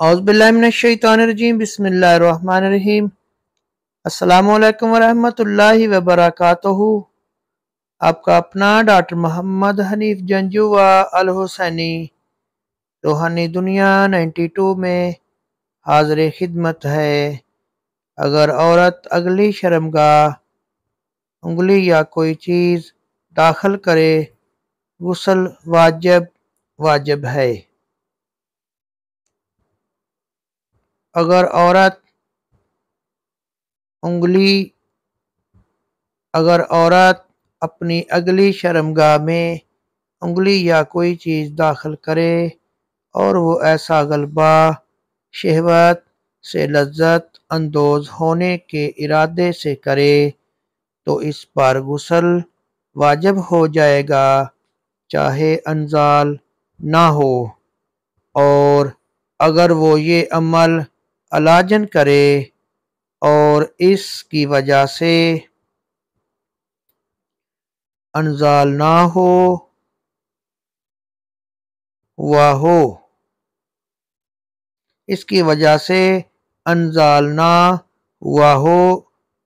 औज़ुबिल्लाहि बिस्मिल्लाहिर्रहमानिर्रहीम। अस्सलामु अलैकुम वरहमतुल्लाहि वबरकातुहू। आपका अपना डॉक्टर मोहम्मद हनीफ जंजुआ अल हुसैनी रूहानी दुनिया 92 में हाज़िर खिदमत है। अगर औरत अगली शर्मगाह उंगली या कोई चीज़ दाखिल करे, गुस्ल वाजिब है। अगर औरत अपनी अगली शर्मगाह में उंगली या कोई चीज़ दाखिल करे और वो ऐसा गलबा शहवत से लज्जत अंदोज होने के इरादे से करे तो इस पर गुस्ल वाजिब हो जाएगा, चाहे अंजाल ना हो। और अगर वो ये अमल अलाजन करे और इसकी वजह से अंजाल ना हुआ हो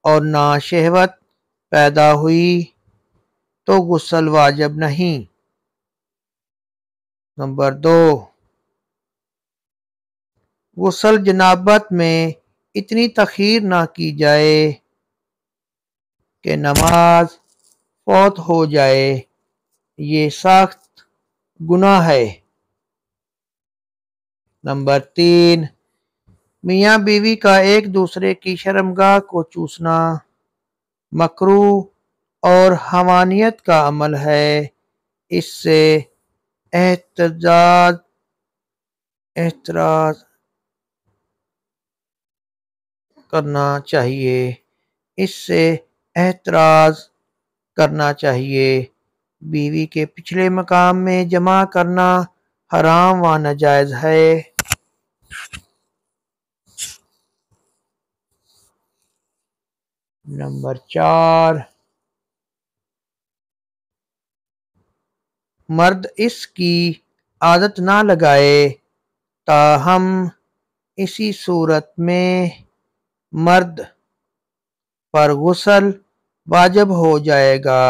और ना शहवत पैदा हुई तो गुस्ल वाजिब नहीं। नंबर 2, गुस्ल जनाबत में इतनी तखीर ना की जाए कि नमाज फौत हो जाए, ये सख्त गुनाह है। नंबर 3, मियाँ बीवी का एक दूसरे की शर्मगाह को चूसना मकरूह और हवानियत का अमल है। इससे एहतराज करना चाहिए। बीवी के पिछले मकाम में जमा करना हराम व नाजायज है। नंबर 4, मर्द इसकी आदत ना लगाए, ताहम इसी सूरत में मर्द पर गुस्ल वाजिब हो जाएगा।